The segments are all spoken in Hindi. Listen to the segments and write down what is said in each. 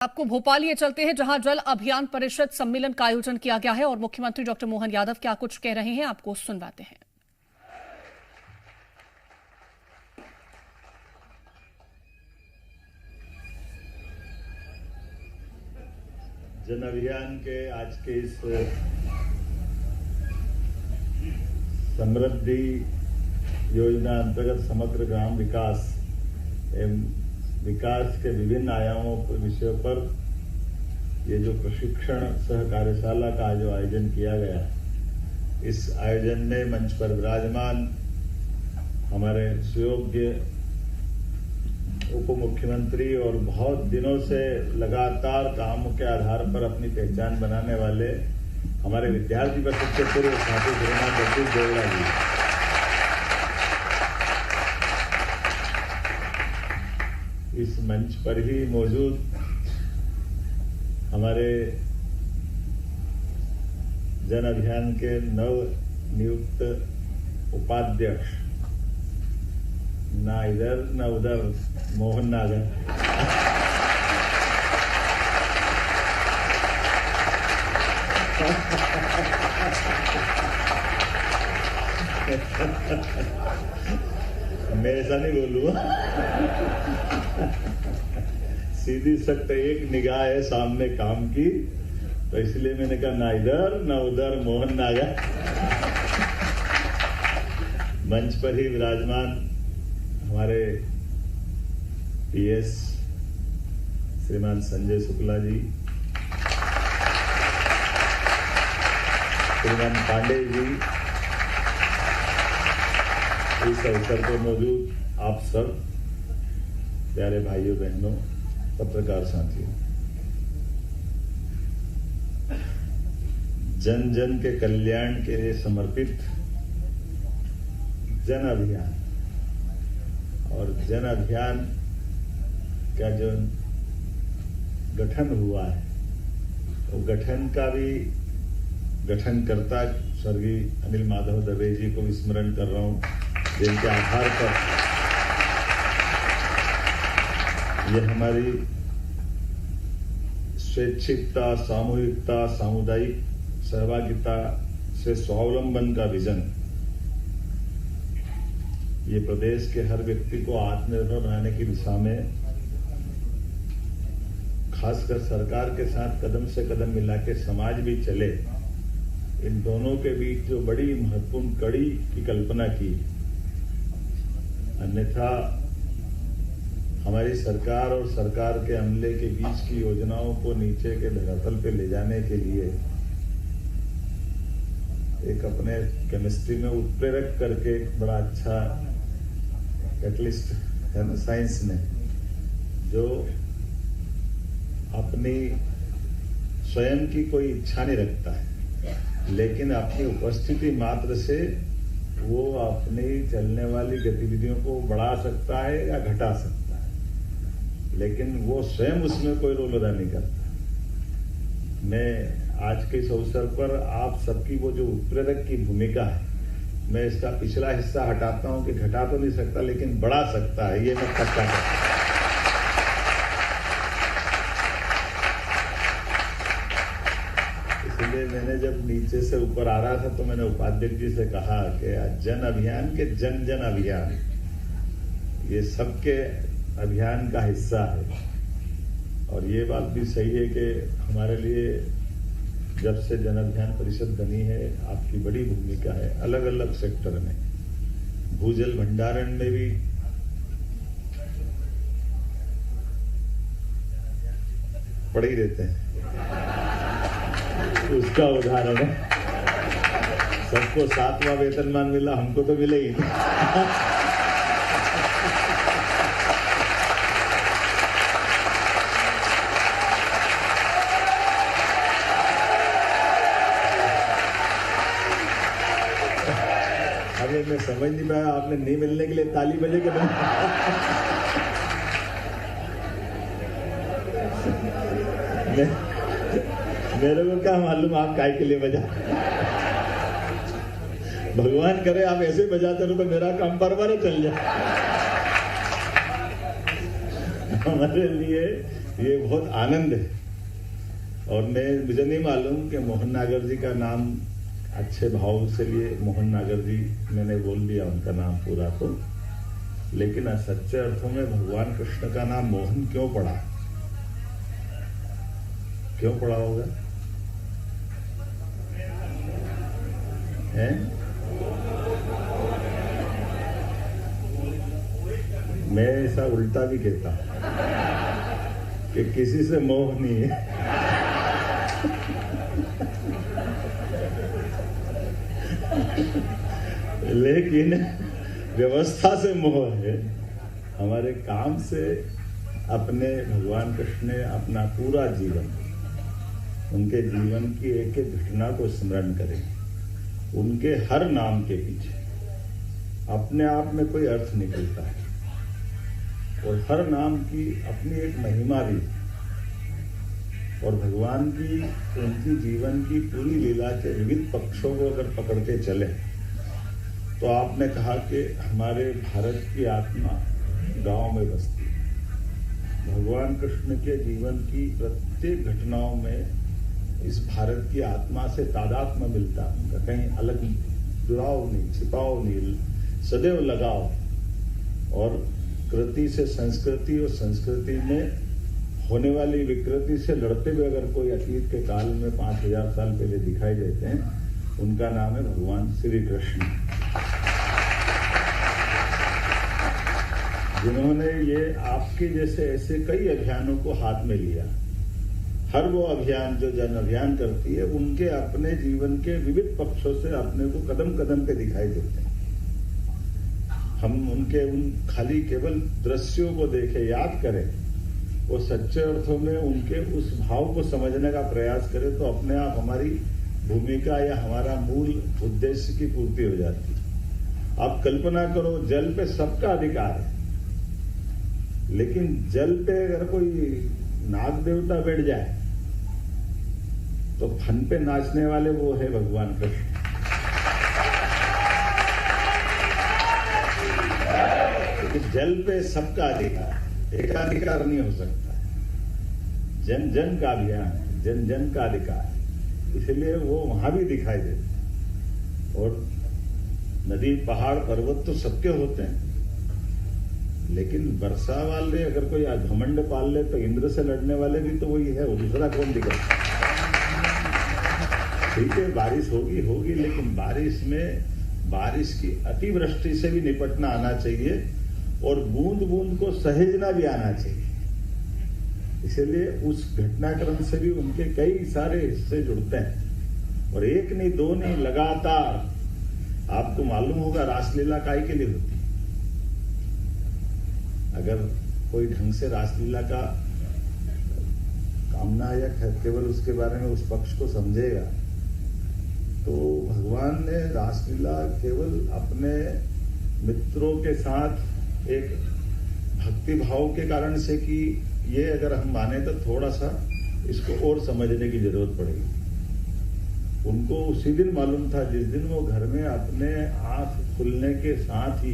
आपको भोपाल लिए चलते हैं, जहां जल अभियान परिषद सम्मेलन का आयोजन किया गया है और मुख्यमंत्री डॉक्टर मोहन यादव क्या कुछ कह रहे हैं, आपको सुनवाते हैं। जन अभियान के आज के इस समृद्धि योजना अंतर्गत समग्र ग्राम विकास एवं विकास के विभिन्न आयामों विषयों पर ये जो प्रशिक्षण सह कार्यशाला का जो आयोजन किया गया, इस आयोजन में मंच पर विराजमान हमारे सुयोग्य उप मुख्यमंत्री और बहुत दिनों से लगातार कामों के आधार पर अपनी पहचान बनाने वाले हमारे विद्यार्थी परिषद के पूर्व साथी श्रीमान जगदीश देवड़ा जी, इस मंच पर ही मौजूद हमारे जन अभियान के नव नियुक्त उपाध्यक्ष ना इधर ना उधर मोहन नागर, मैं ऐसा नहीं बोलूंगा, सीधी सख्त एक निगाह है सामने काम की, तो इसलिए मैंने कहा ना इधर ना उधर मोहन नागर। मंच पर ही विराजमान हमारे पीएस श्रीमान संजय शुक्ला जी, श्रीमान पांडे जी, इस अवसर पर मौजूद आप सब प्यारे भाइयों बहनों, पत्रकार साथियों, जन जन के कल्याण के लिए समर्पित जन अभियान और जन अभियान का जो गठन हुआ है, वो गठन का भी गठनकर्ता स्वर्गीय अनिल माधव दवे जी को स्मरण कर रहा हूं, जिनके आधार पर ये हमारी स्वैच्छिकता, सामूहिकता, सामुदायिक सहभागिता से स्वावलंबन का विजन, ये प्रदेश के हर व्यक्ति को आत्मनिर्भर बनाने की दिशा में खासकर सरकार के साथ कदम से कदम मिला के समाज भी चले, इन दोनों के बीच जो बड़ी महत्वपूर्ण कड़ी की कल्पना की। अन्यथा हमारी सरकार और सरकार के अमले के बीच की योजनाओं को नीचे के धरातल पे ले जाने के लिए एक अपने केमिस्ट्री में उत्प्रेरक करके एक बड़ा अच्छा कैटलिस्ट है ना साइंस में, जो अपनी स्वयं की कोई इच्छा नहीं रखता है, लेकिन अपनी उपस्थिति मात्र से वो अपनी चलने वाली गतिविधियों को बढ़ा सकता है या घटा सकता है, लेकिन वो स्वयं उसमें कोई रोल अदा नहीं करता। मैं आज के इस अवसर पर आप सबकी वो जो उत्प्रेरक की भूमिका है, मैं इसका पिछला हिस्सा हटाता हूं कि घटा तो नहीं सकता लेकिन बढ़ा सकता है, ये मैं पक्का करता हूं। इसलिए मैंने जब नीचे से ऊपर आ रहा था तो मैंने उपाध्यक्ष जी से कहा कि जन अभियान के जन जन अभियान ये सबके अभियान का हिस्सा है, और ये बात भी सही है कि हमारे लिए जब से जन अभियान परिषद बनी है, आपकी बड़ी भूमिका है अलग अलग सेक्टर में, भूजल भंडारण में भी पड़े ही रहते हैं, उसका उदाहरण है। सबको 7वां वेतनमान मिला, हमको तो मिले ही नहीं। अरे मैं समझ नहीं पाया, आपने नहीं मिलने के लिए ताली बजे के बाद मेरे को क्या मालूम आप काय के लिए बजा। भगवान करे आप ऐसे बजाते रहो तो मेरा काम बराबर चल जाए। हमारे लिए ये बहुत आनंद है। और मुझे नहीं मालूम कि मोहन नागर जी का नाम अच्छे भाव से लिए मोहन नागर जी मैंने बोल दिया उनका नाम पूरा तो, लेकिन सच्चे अर्थों में भगवान कृष्ण का नाम मोहन क्यों पड़ा, क्यों पड़ा होगा? है? मैं ऐसा उल्टा भी कहता हूं कि किसी से मोह नहीं है। लेकिन व्यवस्था से मोह है। हमारे काम से अपने भगवान कृष्ण ने अपना पूरा जीवन, उनके जीवन की एक एक घटना को स्मरण करें। उनके हर नाम के पीछे अपने आप में कोई अर्थ निकलता है और हर नाम की अपनी एक महिमा भी। और भगवान की उनकी जीवन की पूरी लीला के विविध पक्षों को अगर पकड़ते चले तो आपने कहा कि हमारे भारत की आत्मा गांव में बसती है। भगवान कृष्ण के जीवन की प्रत्येक घटनाओं में इस भारत की आत्मा से तादात्म्य मिलता है। उनका कहीं अलग जुड़ाव नहीं, छिपाव नहीं, सदैव लगाव। और कृति से संस्कृति और संस्कृति में होने वाली विकृति से लड़ते हुए अगर कोई अतीत के काल में 5000 साल पहले दिखाई देते हैं, उनका नाम है भगवान श्री कृष्ण, जिन्होंने ये आपके जैसे ऐसे कई अभियानों को हाथ में लिया। हर वो अभियान जो जन अभियान करती है, उनके अपने जीवन के विविध पक्षों से अपने को कदम कदम पे दिखाई देते हैं। हम उनके उन खाली केवल दृश्यों को देखें, याद करें, वो सच्चे अर्थों में उनके उस भाव को समझने का प्रयास करें तो अपने आप हमारी भूमिका या हमारा मूल उद्देश्य की पूर्ति हो जाती है। आप कल्पना करो, जल पे सबका अधिकार है, लेकिन जल पे अगर कोई नाग देवता बैठ जाए तो फन पे नाचने वाले वो है भगवान कृष्ण। जल पे सबका अधिकार, एकाधिकार नहीं हो सकता। जन जन का अभियान है, जन जन का अधिकार, इसलिए वो वहां भी दिखाई देते। और नदी पहाड़ पर्वत तो सबके होते हैं, लेकिन वर्षा वाले अगर कोई घमंड पाल ले तो इंद्र से लड़ने वाले भी तो वही है, वो दूसरा कौन दिखा? ठीक है, बारिश होगी होगी, लेकिन बारिश की अतिवृष्टि से भी निपटना आना चाहिए और बूंद बूंद को सहेजना भी आना चाहिए। इसलिए उस घटनाक्रम से भी उनके कई सारे हिस्से जुड़ते हैं, और एक नहीं दो नहीं, लगातार। आपको मालूम होगा रासलीला काहे के लिए होती है? अगर कोई ढंग से रासलीला का कामना या केवल उसके बारे में उस पक्ष को समझेगा तो भगवान ने रासलीला केवल अपने मित्रों के साथ एक भक्ति भाव के कारण से कि ये अगर हम माने तो थोड़ा सा इसको और समझने की जरूरत पड़ेगी। उनको उसी दिन मालूम था जिस दिन वो घर में अपने आंख खुलने के साथ ही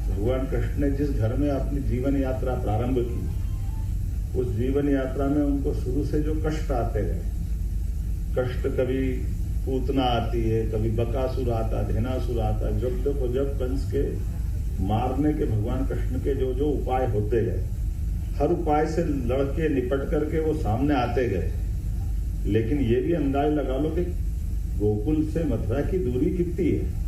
भगवान कृष्ण ने जिस घर में अपनी जीवन यात्रा प्रारंभ की, उस जीवन यात्रा में उनको शुरू से जो कष्ट आते गए, कष्ट कभी पूतना आती है, कभी बकासुर आता, धेनासुर आता, जब देखो जब कंस के मारने के भगवान कृष्ण के जो जो उपाय होते गए, हर उपाय से लड़के निपट करके वो सामने आते गए। लेकिन ये भी अंदाज लगा लो कि गोकुल से मथुरा की दूरी कितनी है।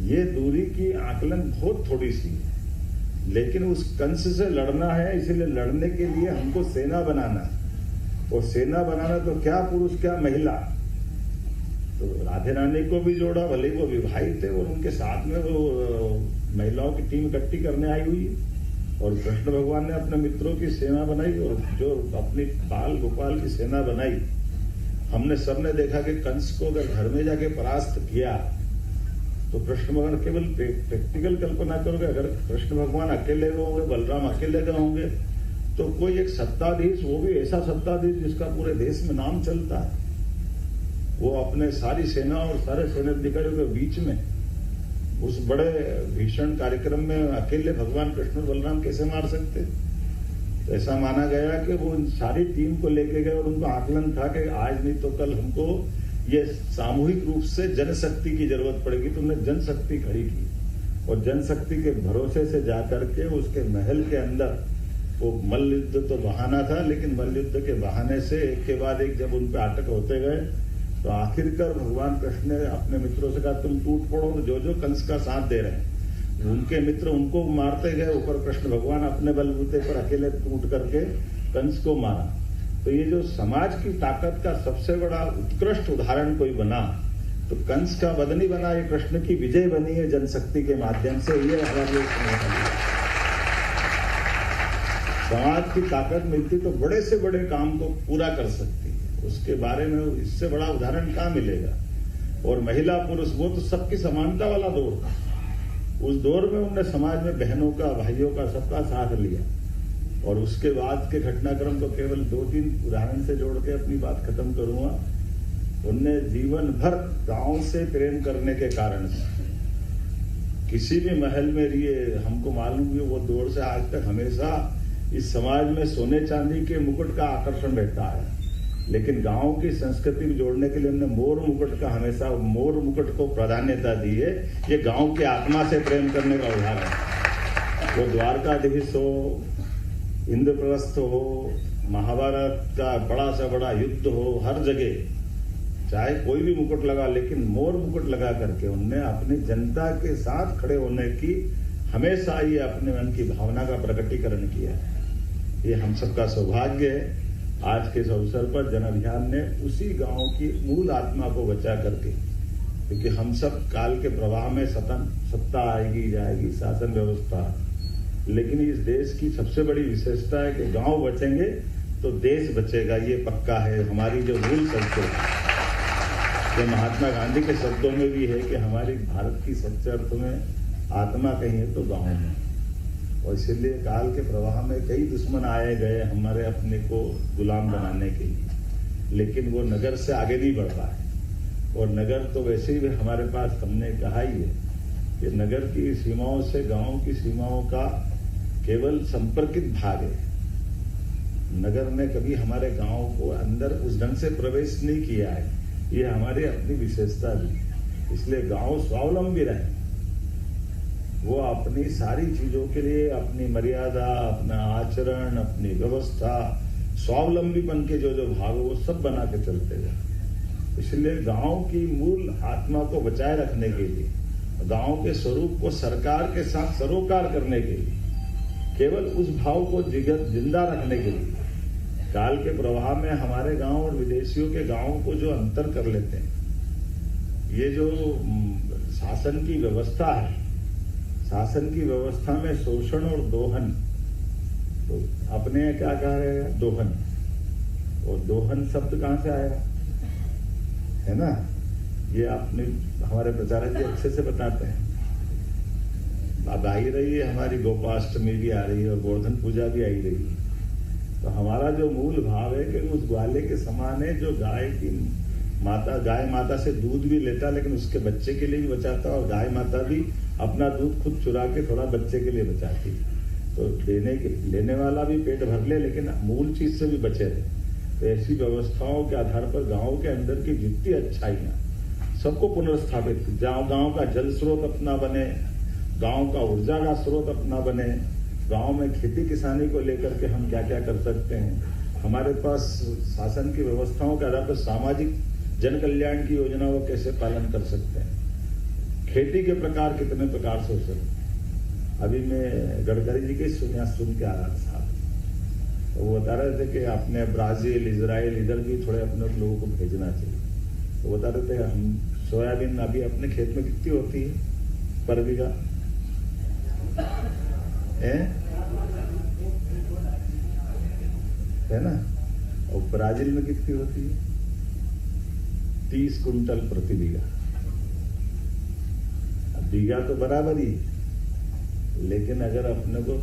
ये दूरी की आकलन बहुत थोड़ी सी है, लेकिन उस कंस से लड़ना है, इसलिए लड़ने के लिए हमको सेना बनाना है। और सेना बनाना तो क्या पुरुष क्या महिला, तो राधे रानी को भी जोड़ा, भले वो विवाहित थे और उनके साथ में वो महिलाओं की टीम इकट्ठी करने आई हुई है। और कृष्ण भगवान ने अपने मित्रों की सेना बनाई और जो अपनी बाल गोपाल की सेना बनाई। हमने सबने देखा कि कंस को अगर घर में जाके परास्त किया तो कृष्ण भगवान केवल प्रैक्टिकल कल्पना करोगे, अगर कृष्ण भगवान अकेले गए होंगे, बलराम अकेले गए होंगे, तो कोई एक सत्ताधीश, वो भी ऐसा सत्ताधीश जिसका पूरे देश में नाम चलता है, वो अपने सारी सेना और सारे सेनाधिकारियों के बीच में उस बड़े भीषण कार्यक्रम में अकेले भगवान कृष्ण बलराम कैसे मार सकते? तो ऐसा माना गया कि वो सारी टीम को लेके गए और उनको आकलन था कि आज नहीं तो कल हमको ये सामूहिक रूप से जनशक्ति की जरूरत पड़ेगी। तुमने जनशक्ति खड़ी की और जनशक्ति के भरोसे से जाकर के उसके महल के अंदर वो मल्ल युद्ध तो बहाना था, लेकिन मल्ल युद्ध के बहाने से एक के बाद एक जब उन पे आटक होते गए तो आखिरकार भगवान कृष्ण ने अपने मित्रों से कहा तुम टूट पड़ो। तो जो कंस का साथ दे रहे हैं उनके मित्र उनको मारते गए, ऊपर कृष्ण भगवान अपने बलबूते पर अकेले टूट करके कंस को मारा। तो ये जो समाज की ताकत का सबसे बड़ा उत्कृष्ट उदाहरण कोई बना तो कंस का वध नहीं बना, ये कृष्ण की विजय बनी है जनशक्ति के माध्यम से। ये हमारे समाज की ताकत मिलती तो बड़े से बड़े काम को पूरा कर सकती है। उसके बारे में इससे बड़ा उदाहरण कहाँ मिलेगा। और महिला पुरुष वो तो सबकी समानता वाला दौर था। उस दौर में उन्होंने समाज में बहनों का, भाइयों का, सबका साथ लिया। और उसके बाद के घटनाक्रम को केवल 2-3 उदाहरण से जोड़ के अपनी बात खत्म करूंगा। उनने जीवन भर गांव से प्रेम करने के कारण किसी भी महल में रहिए, हमको मालूम है वो दौर से आज तक हमेशा इस समाज में सोने चांदी के मुकुट का आकर्षण रहता है, लेकिन गांव की संस्कृति को जोड़ने के लिए हमने मोर मुकुट का हमेशा मोर मुकुट को प्राधान्यता दी है। ये गांव की आत्मा से प्रेम करने का उदाहरण है। वो द्वारकाधीश हो, इंद्रप्रस्थ हो, महाभारत का बड़ा से बड़ा युद्ध हो, हर जगह चाहे कोई भी मुकुट लगा, लेकिन मोर मुकुट लगा करके उनने अपनी जनता के साथ खड़े होने की हमेशा ये अपने मन की भावना का प्रकटीकरण किया है। ये हम सबका सौभाग्य है। आज के इस अवसर पर जन अभियान ने उसी गांव की मूल आत्मा को बचा करके, क्योंकि हम सब काल के प्रवाह में सत्ता आएगी जाएगी, शासन व्यवस्था, लेकिन इस देश की सबसे बड़ी विशेषता है कि गांव बचेंगे तो देश बचेगा। ये पक्का है। हमारी जो मूल संस्कृति जो महात्मा गांधी के शब्दों में भी है कि हमारी भारत की सच्चे अर्थ में आत्मा कहीं है तो गांव में। और इसलिए काल के प्रवाह में कई दुश्मन आए गए हमारे अपने को गुलाम बनाने के लिए, लेकिन वो नगर से आगे नहीं बढ़ पाए। और नगर तो वैसे ही हमारे पास हमने कहा ही है कि नगर की सीमाओं से गांव की सीमाओं का केवल संपर्कित भाग है। नगर ने कभी हमारे गांव को अंदर उस ढंग से प्रवेश नहीं किया है। ये हमारी अपनी विशेषता भी। इसलिए गांव स्वावलंबी रहे, वो अपनी सारी चीजों के लिए अपनी मर्यादा, अपना आचरण, अपनी व्यवस्था, स्वावलंबीपन के जो भाग वो सब बना के चलते गए। इसलिए गांव की मूल आत्मा को बचाए रखने के लिए, गांव के स्वरूप को सरकार के साथ सरोकार करने के लिए, केवल उस भाव को जिंदा रखने के लिए काल के प्रवाह में हमारे गांव और विदेशियों के गांवों को जो अंतर कर लेते हैं, ये जो शासन की व्यवस्था है, शासन की व्यवस्था में शोषण और दोहन, तो अपने क्या कह रहे हैं, दोहन। और दोहन शब्द कहां से आया है ना, ये आपने हमारे प्रचारक जी अच्छे से बताते हैं। अब आ ही रही है, हमारी गोपाष्टमी भी आ रही है और गोवर्धन पूजा भी आ ही रही है। तो हमारा जो मूल भाव है कि उस ग्वाले के समान है जो गाय माता से दूध भी लेता, लेकिन उसके बच्चे के लिए भी बचाता, और गाय माता भी अपना दूध खुद चुरा के थोड़ा बच्चे के लिए बचाती। तो लेने वाला भी पेट भर ले, लेकिन मूल चीज से भी बचे रहे। तो ऐसी व्यवस्थाओं के आधार पर गांव के अंदर की जितनी अच्छाइयां सबको पुनर्स्थापित, गांव का जल स्रोत अपना बने, गांव का ऊर्जा का स्रोत अपना बने, गांव में खेती किसानी को लेकर के हम क्या क्या कर सकते हैं, हमारे पास शासन की व्यवस्थाओं के आधार पर सामाजिक जन कल्याण की योजनाओं कैसे पालन कर सकते हैं, खेती के प्रकार कितने प्रकार से हो सकते। अभी मैं गडकरी जी के सुन के आ रहा था साहब, तो वो बता रहे थे कि अपने ब्राजील, इजराइल इधर भी थोड़े अपने लोगों को भेजना चाहिए। तो बता रहे थे हम सोयाबीन अभी अपने खेत में कितनी होती है पर बीघा है ना, और ब्राजील में कितनी होती है 30 कुंटल प्रति बीघा। अब बीघा तो बराबर ही, लेकिन अगर अपने को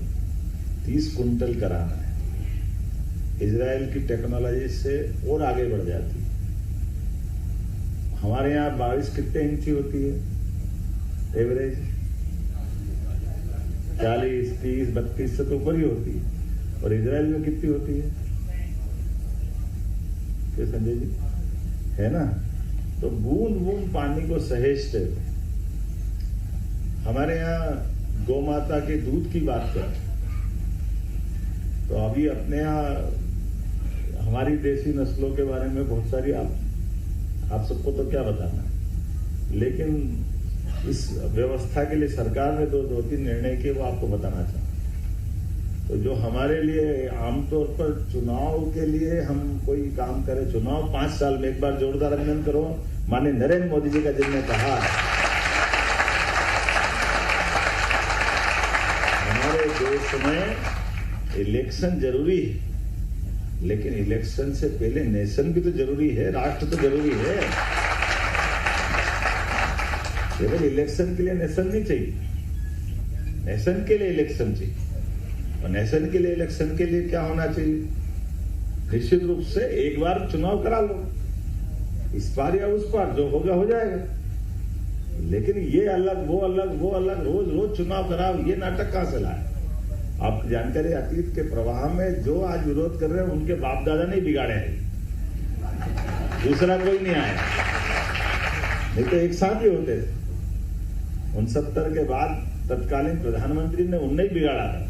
30 कुंटल कराना है, इजराइल की टेक्नोलॉजी से और आगे बढ़ जाती है। हमारे यहाँ 22 कितने इंची होती है एवरेज, 40, 30, 32 से तो ऊपर ही होती है। और इजराइल में कितनी होती है क्या संजय जी, है ना? तो बूंद बूंद पानी को सहेजते हुए हमारे यहाँ गौ माता के दूध की बात करें तो अभी अपने यहाँ हमारी देसी नस्लों के बारे में बहुत सारी आप सबको तो क्या बताना, लेकिन इस व्यवस्था के लिए सरकार ने दो तीन निर्णय किए, वो आपको बताना चाहूँ। तो जो हमारे लिए आमतौर पर चुनाव के लिए हम कोई काम करें, चुनाव 5 साल में एक बार, जोरदार अभिनंदन करो माननीय नरेंद्र मोदी जी का, जिनने कहा हमारे देश में इलेक्शन जरूरी है, लेकिन इलेक्शन से पहले नेशन भी तो जरूरी है, राष्ट्र तो जरूरी है। केवल इलेक्शन के लिए नेशन नहीं चाहिए, नेशन के लिए इलेक्शन चाहिए। और नेशन के लिए इलेक्शन के लिए क्या होना चाहिए? निश्चित रूप से एक बार चुनाव करा लो, इस बार या उस बार, जो होगा हो जाएगा। लेकिन ये अलग वो अलग वो अलग, रोज रोज चुनाव कराओ, ये नाटक कहां से लाए? आपकी जानकारी, अतीत के प्रवाह में जो आज विरोध कर रहे हैं उनके बाप दादा नहीं बिगाड़े हैं, दूसरा कोई नहीं आया, नहीं तो एक साथ ही होते थे। 69 के बाद तत्कालीन प्रधानमंत्री ने उन्हें ही बिगाड़ा था।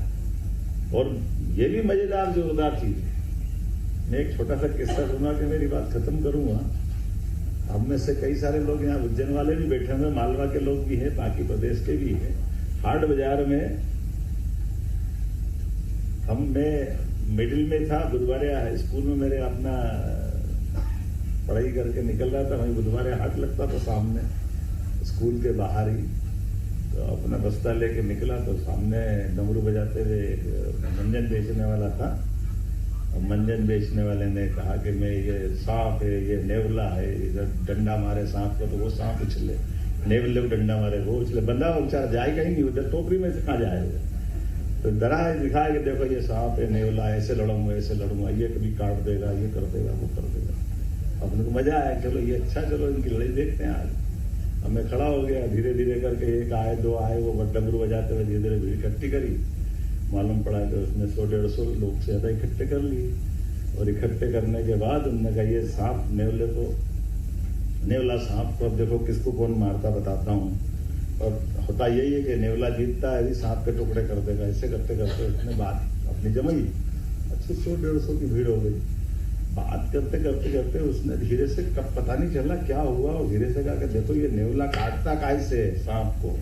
और ये भी मजेदार जोरदार चीज है। मैं एक छोटा सा किस्सा सुना के मेरी बात खत्म करूंगा। हम में से कई सारे लोग यहाँ उज्जैन वाले भी बैठे हुए, मालवा के लोग भी हैं, बाकी प्रदेश के भी हैं। हाट बाजार में मैं मिडिल में था, बुधवारे हाई स्कूल में मेरे अपना पढ़ाई करके निकल रहा था, वहीं बुधवारे हाट लगता था सामने स्कूल के बाहर ही। तो अपना बस्ता लेके निकला तो सामने डमरू बजाते हुए एक मंजन बेचने वाला था। और मंजन बेचने वाले ने कहा कि मैं ये सांप है, ये नेवला है, इधर डंडा मारे सांप को तो वो सांप उछले, नेवले को डंडा मारे वो उछले, बंदा बेचारा जाएगा ही नहीं उधर, टोकरी में से कहाँ जाएगा? तो डरा दिखाया कि देखो ये सांप है, नेवला, ऐसे लड़ूंगा ऐसे लड़ूंगा, ये कभी काट देगा, ये कर देगा वो कर देगा। अपने को मजा आया, चलो ये अच्छा, चलो इनकी लड़ाई देखते हैं आज। अब मैं खड़ा हो गया, धीरे धीरे करके एक आए दो आए, वो डमरू बजाते हुए धीरे धीरे भीड़ इकट्ठी करी। मालूम पड़ा कि उसने 100-150 लोग से ज्यादा इकट्ठे कर लिए। और इकट्ठे करने के बाद उन्होंने कहा ये सांप नेवले को, नेवला सांप को अब देखो किसको कौन मारता बताता हूँ। और होता यही है कि नेवला जीतता है, सांप के टुकड़े कर देगा। ऐसे करते करते उसने बात अपनी जमाई, अच्छे 100-150 की भीड़ हो गई। बात करते करते करते उसने धीरे से, कब पता नहीं चला क्या हुआ, और धीरे से कहा कि देखो ये नेवला काटता कैसे है? सांप को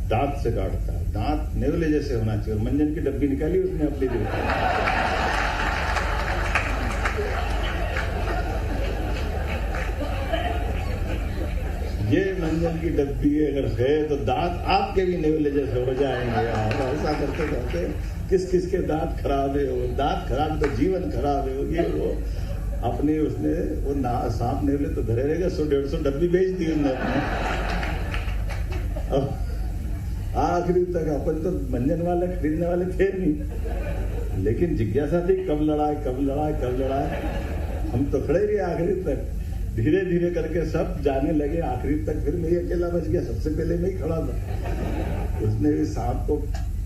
दांत से काटता है, दांत नेवले जैसे होना चाहिए। और मंजन की डब्बी निकाली उसने अपनी दिल। ये मंजन की डब्बी अगर है तो दांत आपके भी नेवले जैसे हो जाएंगे। ऐसा करते करते किस किस के दांत खराब है, वो दांत खराब तो जीवन खराब है, ये वो अपनी उसने वो सांप नेवले तो धरे रहेगा, 100-150 डब्बी बेच दी उसने अपने। अब आखिरी तक अपन तो मंजन वाले खरीदने वाले थे नहीं, लेकिन जिज्ञासा थी कब लड़ाए कब लड़ाए कब लड़ाए। हम तो खड़े रहे आखिरी तक, धीरे धीरे करके सब जाने लगे आखिरी तक। फिर मैं अकेला बच गया, सबसे पहले मैं ही खड़ा था। उसने भी सांप को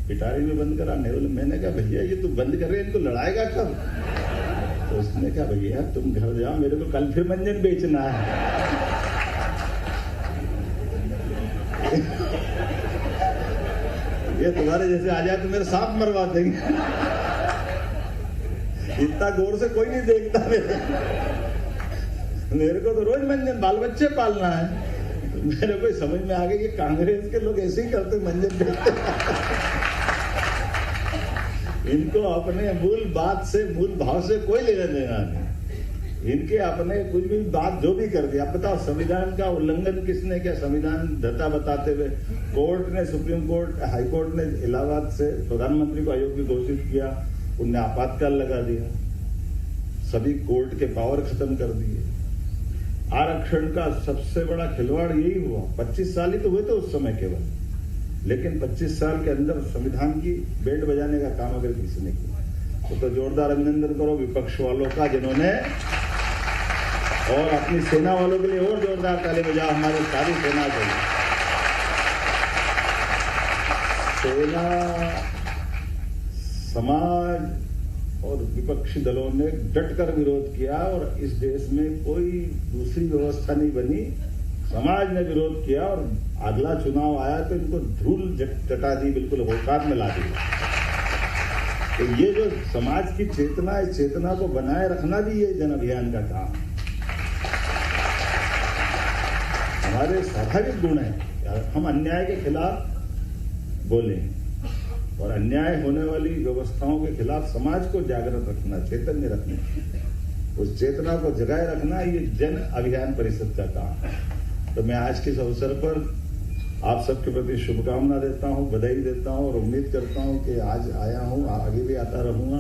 पिटारी में बंद करा, नेवले। मैंने कहा भैया ये तू बंद कर रहे, इनको लड़ाएगा कब? तो उसने कहा भैया तुम घर जाओ, मेरे को कल फिर मंजन बेचना है। ये तुम्हारे जैसे आ जाए तो मेरे सांप मरवा देंगे। इतना गौर से कोई नहीं देखता मेरे को तो रोज मंजन, बाल बच्चे पालना है। मेरे को समझ में आ गया कि कांग्रेस के लोग ऐसे ही करते, मंजन बेचते। इनको अपने मूल बात से, मूल भाव से कोई लेना देना नहीं। इनके अपने कुछ भी बात जो भी कर दिया। आप बताओ संविधान का उल्लंघन किसने किया? संविधान दत्ता बताते हुए कोर्ट ने, सुप्रीम कोर्ट, हाई कोर्ट ने इलाहाबाद से प्रधानमंत्री को अयोग्य घोषित किया, उनने आपातकाल लगा दिया, सभी कोर्ट के पावर खत्म कर दिए। आरक्षण का सबसे बड़ा खिलवाड़ यही हुआ। 25 साल ही तो हुए थे उस समय केवल, लेकिन 25 साल के अंदर संविधान की बैंड बजाने का काम अगर किसी ने किया तो जोरदार अभिनंदन करो विपक्ष वालों का, जिन्होंने, और अपनी सेना वालों के लिए और जोरदार ताली बजाओ। हमारी सारी सेना को, सेना, समाज, और विपक्षी दलों ने डटकर विरोध किया और इस देश में कोई दूसरी व्यवस्था नहीं बनी। समाज ने विरोध किया और अगला चुनाव आया तो इनको धूल चटा दी, बिल्कुल औकात में ला दी। तो ये जो समाज की चेतना, इस चेतना को बनाए रखना भी ये जन अभियान का काम है। हमारे स्वाभाविक गुण है, हम अन्याय के खिलाफ बोलें और अन्याय होने वाली व्यवस्थाओं के खिलाफ समाज को जागृत रखना, चैतन्य रखना, उस चेतना को जगाए रखना, ये जन अभियान परिषद का काम है। तो मैं आज के इस अवसर पर आप सबके प्रति शुभकामना देता हूं, बधाई देता हूं और उम्मीद करता हूं कि आज आया हूं, आगे भी आता रहूंगा।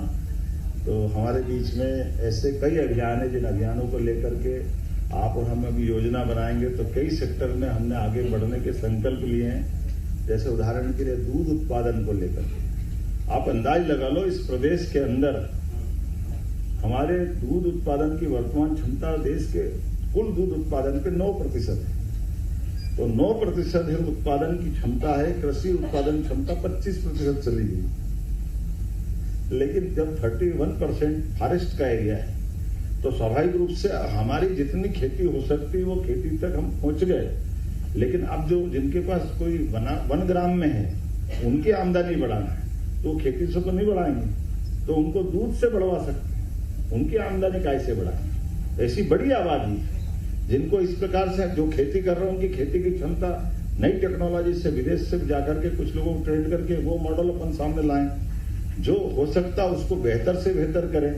तो हमारे बीच में ऐसे कई अभियान है जिन अभियानों को लेकर के आप और हम अभी योजना बनाएंगे। तो कई सेक्टर में हमने आगे बढ़ने के संकल्प लिए हैं। जैसे उदाहरण के लिए दूध उत्पादन को लेकर आप अंदाज लगा लो, इस प्रदेश के अंदर हमारे दूध उत्पादन की वर्तमान क्षमता देश के कुल दूध उत्पादन पे 9% है। तो 9% है उत्पादन की क्षमता है। कृषि उत्पादन क्षमता 25% चली गई। लेकिन जब 31% फॉरेस्ट का एरिया है तो स्वाभाविक रूप से हमारी जितनी खेती हो सकती है वो खेती तक हम पहुंच गए। लेकिन अब जो जिनके पास कोई वन ग्राम में है उनकी आमदनी बढ़ाना है तो खेती से तो नहीं बढ़ाएंगे, तो उनको दूध से बढ़वा सकते हैं। उनकी आमदनी कैसे बढ़ाएं? ऐसी बड़ी आबादी जिनको इस प्रकार से जो खेती कर रहे हैं उनकी खेती की क्षमता नई टेक्नोलॉजी से विदेश से जाकर के कुछ लोगों को ट्रेन करके वो मॉडल अपन सामने लाएं। जो हो सकता उसको बेहतर से बेहतर करें।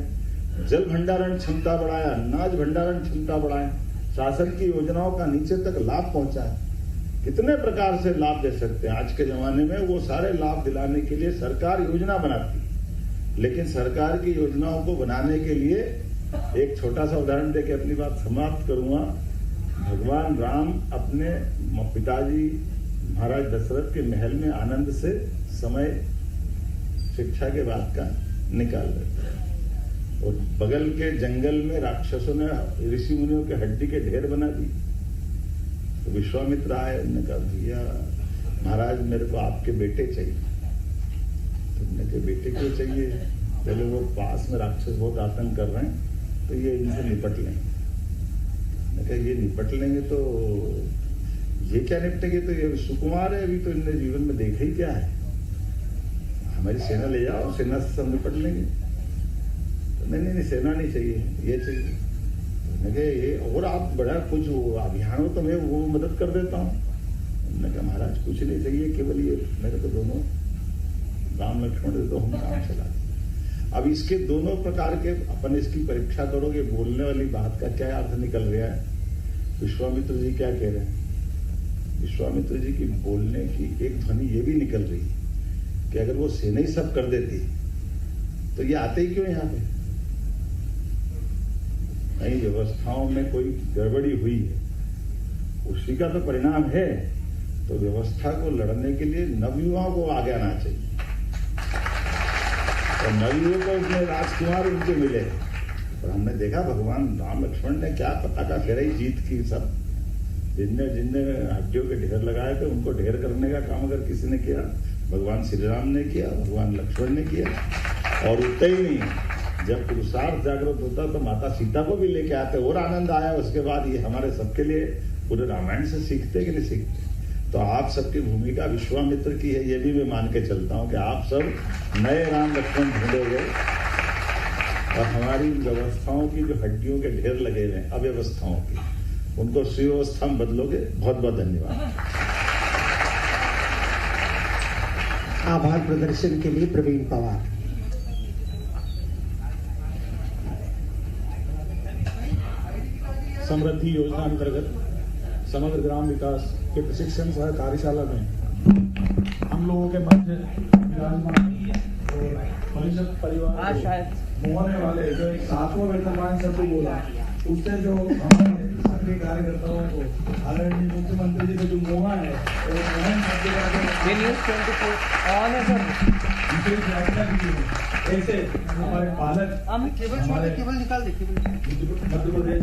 जल भंडारण क्षमता बढ़ाएं, अनाज भंडारण क्षमता बढ़ाएं, शासन की योजनाओं का नीचे तक लाभ पहुंचाएं। कितने प्रकार से लाभ दे सकते हैं। आज के जमाने में वो सारे लाभ दिलाने के लिए सरकार योजना बनाती है, लेकिन सरकार की योजनाओं को बनाने के लिए एक छोटा सा उदाहरण देके अपनी बात समाप्त करूंगा। भगवान राम अपने पिताजी महाराज दशरथ के महल में आनंद से समय शिक्षा के बाद का निकाल रहे थे और बगल के जंगल में राक्षसों ने ऋषि मुनियों के हड्डी के ढेर बना दी। तो विश्वामित्र आए, उन्होंने कहा भैया महाराज मेरे को आपके बेटे चाहिए। तो उन्होंने कहा बेटे क्यों चाहिए? पहले वो पास में राक्षस बहुत आतंक कर रहे हैं तो ये इनसे निपट लेंगे। मैंने कहा ये निपट लेंगे तो ये क्या निपटेंगे? तो ये सुकुमार है, अभी तो इनने जीवन में देखा ही क्या है। हमारी सेना ले जाओ, सेना से सब निपट लेंगे। तो नहीं सेना नहीं चाहिए, ये चाहिए। मैंने कहा ये और आप बड़ा कुछ अभियान हो तो मैं वो मदद कर देता हूँ। मैंने कहा महाराज कुछ नहीं चाहिए, केवल ये मेरे को दोनों राम लक्ष्मण दे दो, हम काम चला दें। अब इसके दोनों प्रकार के अपन इसकी परीक्षा करोगे, बोलने वाली बात का क्या अर्थ निकल रहा है। विश्वामित्र जी क्या कह रहे हैं? विश्वामित्र जी की बोलने की एक ध्वनि ये भी निकल रही है कि अगर वो सेना ही सब कर देती तो ये आते ही क्यों यहाँ पे? नई व्यवस्थाओं में कोई गड़बड़ी हुई है, उसी का तो परिणाम है। तो व्यवस्था को लड़ने के लिए नवयुवाओं को आगे आना चाहिए और नवयुवकों को इसमें राजकुमार उनके मिले। और हमने देखा भगवान राम लक्ष्मण ने क्या पताका फहराई जीत की। सब जिनने हड्डियों के ढेर लगाए थे उनको ढेर करने का काम अगर किसी ने किया, भगवान श्री राम ने किया, भगवान लक्ष्मण ने किया। और उतना ही नहीं, जब पुरुषार्थ जागृत होता तो माता सीता को भी लेके आते और आनंद आया। उसके बाद ये हमारे सबके लिए पूरे रामायण से सीखते कि नहीं सीखते। तो आप सबकी भूमिका विश्वामित्र की है, ये भी मैं मान के चलता हूं कि आप सब नए राम लक्ष्मण ढूंढोगे और हमारी व्यवस्थाओं की जो हड्डियों के ढेर लगे हुए हैं अव्यवस्थाओं की, उनको सुव्यवस्था में बदलोगे। बहुत बहुत धन्यवाद। आभार प्रदर्शन के लिए प्रवीण पवार। समृद्धि योजना अंतर्गत समग्र ग्राम विकास के प्रशिक्षण सह कार्यशाला में हम लोगों के मध्य परिषद परिवार मोहने वाले जो एक 7वां वेतनमान शब्द बोला, उससे जो हमारे सभी कार्यकर्ताओं को आदरणीय मुख्यमंत्री जी का जो मोहा है और मोहन शब्द का ऐसे हमारे पालक हमारे मध्य प्रदेश